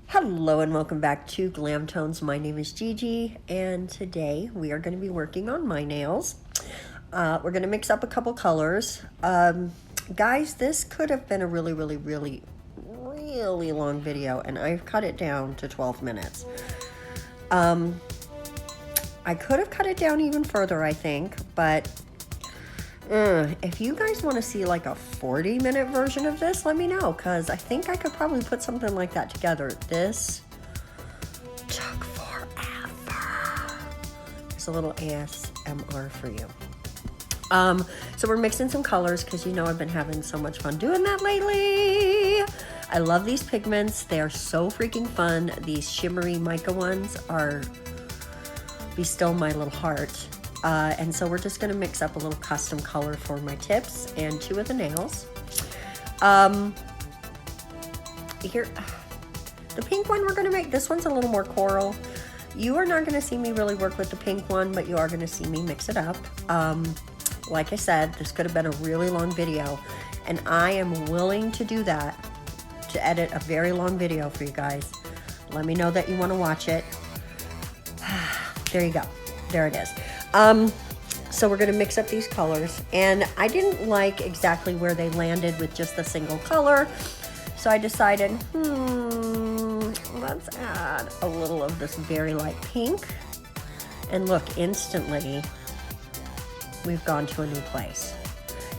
Hello and welcome back to Glam Tones. My name is Gigi and today we are going to be working on my nails. We're going to mix up a couple colors. Guys, this could have been a really long video and I've cut it down to 12 minutes. I could have cut it down even further, I think, but if you guys want to see like a 40-minute version of this, let me know, because I think I could probably put something like that together. This took forever. There's a little ASMR for you. So we're mixing some colors because you know I've been having so much fun doing that lately. I love these pigments. They are so freaking fun. These shimmery mica ones are be still my little heart. And so we're just going to mix up a little custom color for my tips and two of the nails. Here, the pink one we're going to make, this one's a little more coral. You are not going to see me really work with the pink one, but you are going to see me mix it up. Like I said, this could have been a really long video, and I am willing to do that, to edit a very long video for you guys. Let me know that you want to watch it. There you go. There it is. So we're going to mix up these colors, and I didn't like exactly where they landed with just the single color, so I decided, let's add a little of this very light pink, and look, instantly we've gone to a new place.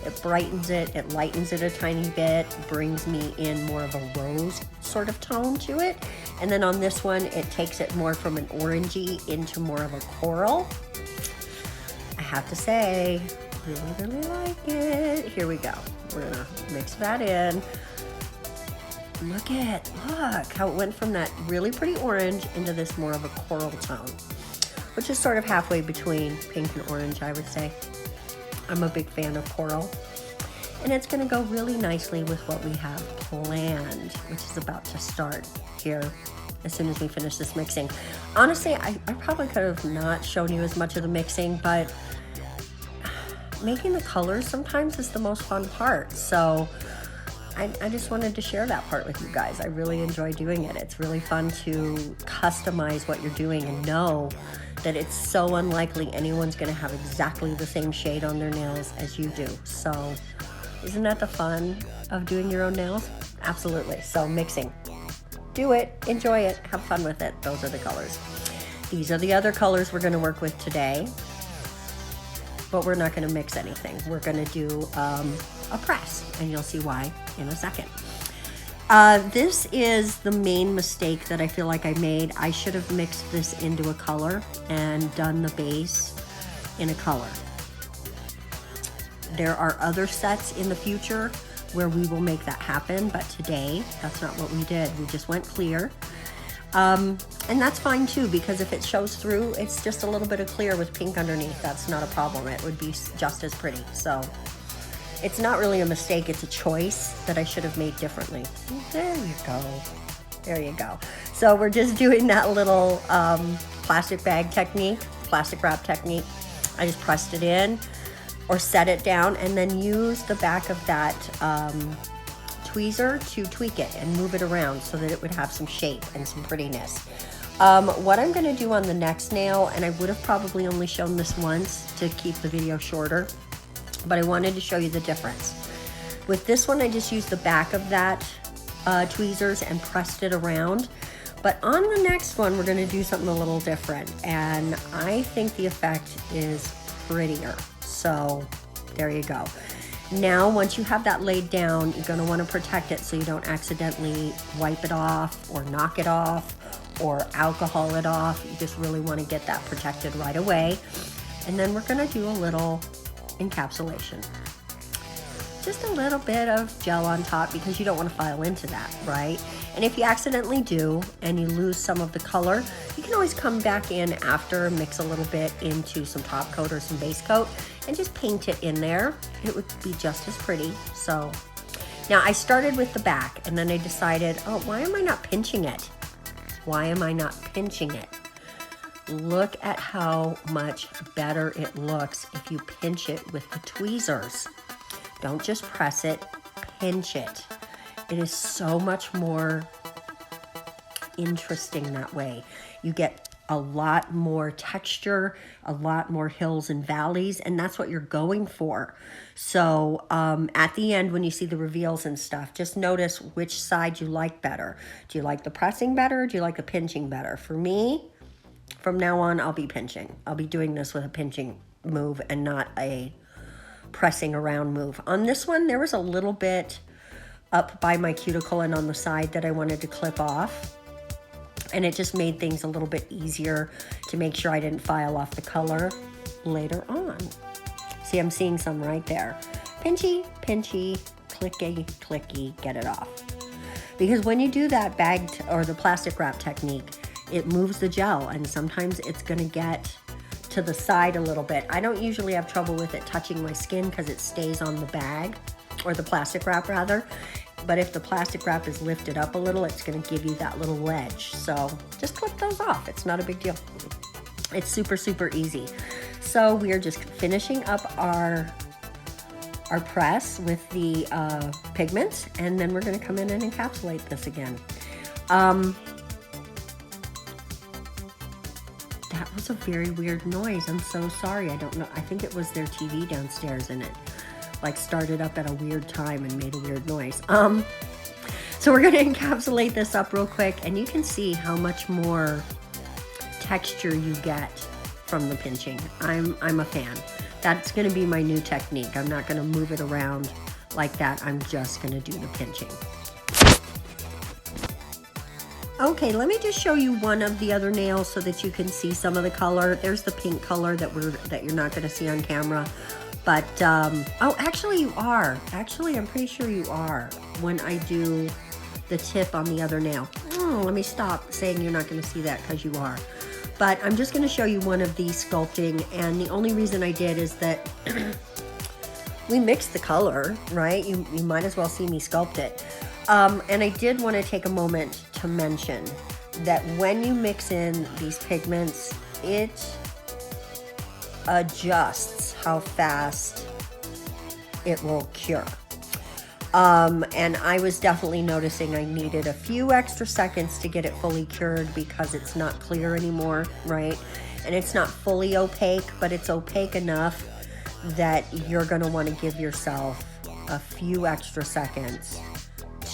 It brightens it, it lightens it a tiny bit, brings me in more of a rose sort of tone to it, and then on this one it takes it more from an orangey into more of a coral. I have to say, really like it. Here we go. We're gonna mix that in. Look how it went from that really pretty orange into this more of a coral tone, which is sort of halfway between pink and orange, I would say. I'm a big fan of coral. And it's gonna go really nicely with what we have planned, which is about to start here as soon as we finish this mixing. Honestly, I probably could have not shown you as much of the mixing, but making the colors sometimes is the most fun part. So I just wanted to share that part with you guys. I really enjoy doing it. It's really fun to customize what you're doing and know that it's so unlikely anyone's gonna have exactly the same shade on their nails as you do. So isn't that the fun of doing your own nails? Absolutely. So mixing. Do it, enjoy it, have fun with it. Those are the colors. These are the other colors we're gonna work with today, but we're not gonna mix anything. We're gonna do a press, and you'll see why in a second. This is the main mistake that I feel like I made. I should have mixed this into a color and done the base in a color. There are other sets in the future where we will make that happen, but today that's not what we did. We just went clear, and that's fine too, because if it shows through, it's just a little bit of clear with pink underneath. That's not a problem. It would be just as pretty. So it's not really a mistake, it's a choice that I should have made differently. There you go. There you go. So we're just doing that little plastic bag technique, plastic wrap technique. I just pressed it in or set it down, and then use the back of that tweezer to tweak it and move it around so that it would have some shape and some prettiness. What I'm gonna do on the next nail, and I would have probably only shown this once to keep the video shorter, but I wanted to show you the difference. With this one, I just used the back of that tweezers and pressed it around. But on the next one, we're gonna do something a little different, and I think the effect is prettier. So there you go. Now, once you have that laid down, you're gonna wanna protect it so you don't accidentally wipe it off or knock it off or alcohol it off. You just really wanna get that protected right away. And then we're gonna do a little encapsulation. Just a little bit of gel on top because you don't want to file into that, right? And if you accidentally do and you lose some of the color, you can always come back in after, mix a little bit into some top coat or some base coat and just paint it in there. It would be just as pretty. So now I started with the back and then I decided, oh, why am I not pinching it? Why am I not pinching it? Look at how much better it looks if you pinch it with the tweezers. Don't just press it, pinch it. It is so much more interesting that way. You get a lot more texture, a lot more hills and valleys, and that's what you're going for. So at the end, when you see the reveals and stuff, just notice which side you like better. Do you like the pressing better? Or do you like the pinching better? For me, from now on, I'll be pinching. I'll be doing this with a pinching move and not a pressing around move. On this one, there was a little bit up by my cuticle and on the side that I wanted to clip off. And it just made things a little bit easier to make sure I didn't file off the color later on. See, I'm seeing some right there. Pinchy, pinchy, clicky, clicky, get it off. Because when you do that bagged or the plastic wrap technique, it moves the gel and sometimes it's gonna get to the side a little bit. I don't usually have trouble with it touching my skin because it stays on the bag, or the plastic wrap rather. But if the plastic wrap is lifted up a little, it's gonna give you that little ledge. So just clip those off, it's not a big deal. It's super, super easy. So we are just finishing up our press with the pigments, and then we're gonna come in and encapsulate this again. That was a very weird noise. I'm so sorry. I don't know. I think it was their TV downstairs and it like started up at a weird time and made a weird noise. So we're gonna encapsulate this up real quick, and you can see how much more texture you get from the pinching. I'm a fan. That's gonna be my new technique. I'm not gonna move it around like that. I'm just gonna do the pinching. Okay, let me just show you one of the other nails so that you can see some of the color. There's the pink color that you're not gonna see on camera. But, oh, actually you are. Actually, I'm pretty sure you are when I do the tip on the other nail. Let me stop saying you're not gonna see that because you are. But I'm just gonna show you one of these sculpting, and the only reason I did is that we mixed the color, right? You might as well see me sculpt it. And I did want to take a moment to mention that when you mix in these pigments, it adjusts how fast it will cure. And I was definitely noticing I needed a few extra seconds to get it fully cured because it's not clear anymore, right? And it's not fully opaque, but it's opaque enough that you're going to want to give yourself a few extra seconds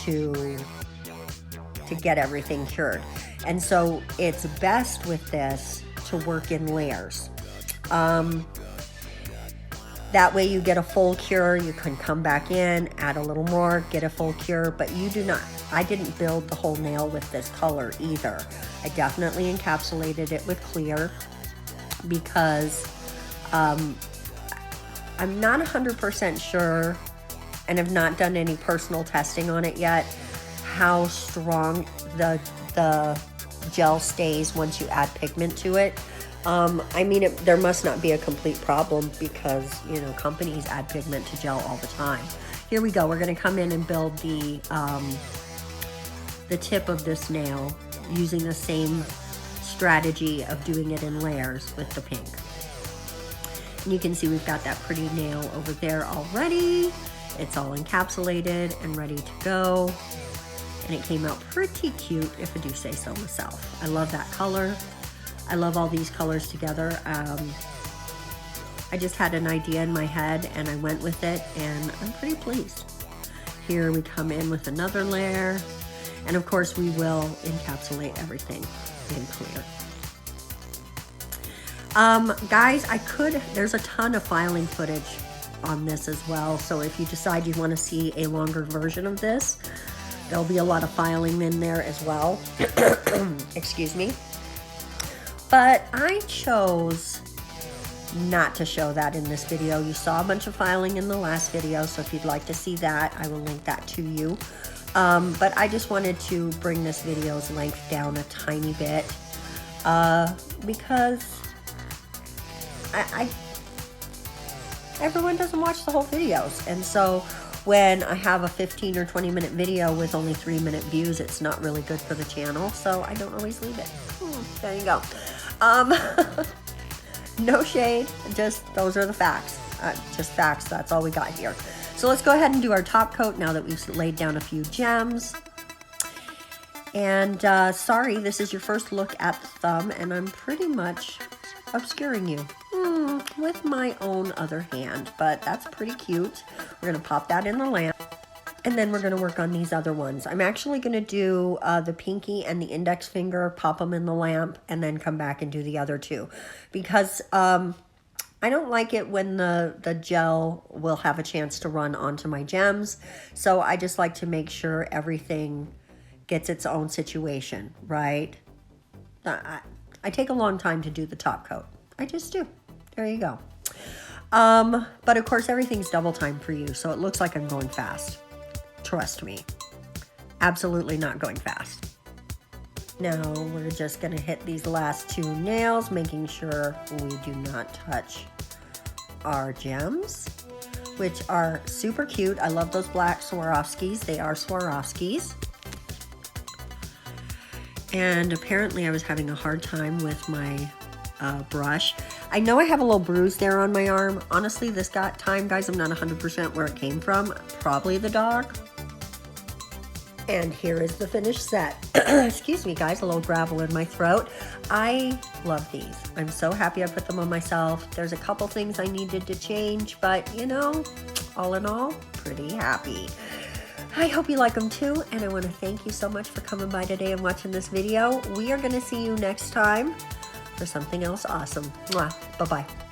to get everything cured. And so it's best with this to work in layers. That way you get a full cure, you can come back in, add a little more, get a full cure, but you do not, I didn't build the whole nail with this color either. I definitely encapsulated it with clear because I'm not 100% sure, and have not done any personal testing on it yet, how strong the gel stays once you add pigment to it. I mean, there must not be a complete problem because, you know, companies add pigment to gel all the time. Here we go. We're going to come in and build the tip of this nail using the same strategy of doing it in layers with the pink. And you can see we've got that pretty nail over there already. It's all encapsulated and ready to go. And it came out pretty cute, if I do say so myself. I love that color. I love all these colors together. I just had an idea in my head and I went with it, and I'm pretty pleased. Here we come in with another layer, and of course we will encapsulate everything in clear. Guys, there's a ton of filing footage on this as well, so if you decide you want to see a longer version of this, there'll be a lot of filing in there as well. Excuse me. But I chose not to show that in this video. You saw a bunch of filing in the last video, so if you'd like to see that, I will link that to you. But I just wanted to bring this video's length down a tiny bit because everyone doesn't watch the whole videos. And so when I have a 15 or 20 minute video with only 3-minute views, it's not really good for the channel, so I don't always leave it. There you go. No shade, just those are the facts. Just facts, that's all we got here. So let's go ahead and do our top coat now that we've laid down a few gems. And sorry, this is your first look at the thumb, and I'm pretty much obscuring you with my own other hand, but that's pretty cute. We're gonna pop that in the lamp, and then we're gonna work on these other ones. I'm actually gonna do the pinky and the index finger, pop them in the lamp, and then come back and do the other two, because I don't like it when the gel will have a chance to run onto my gems. So I just like to make sure everything gets its own situation, right? I take a long time to do the top coat. I just do. There you go. But of course, everything's double time for you, so it looks like I'm going fast. Trust me. Absolutely not going fast. Now we're just gonna hit these last two nails, making sure we do not touch our gems, which are super cute. I love those black Swarovskis. They are Swarovskis. And apparently I was having a hard time with my brush. I know I have a little bruise there on my arm. Honestly, this time, guys, I'm not 100% where it came from. Probably the dog. And here is the finished set. Excuse me, guys, a little gravel in my throat. I love these. I'm so happy I put them on myself. There's a couple things I needed to change, but you know, all in all, pretty happy. I hope you like them too, and I want to thank you so much for coming by today and watching this video. We are going to see you next time for something else awesome. Mwah. Bye-bye.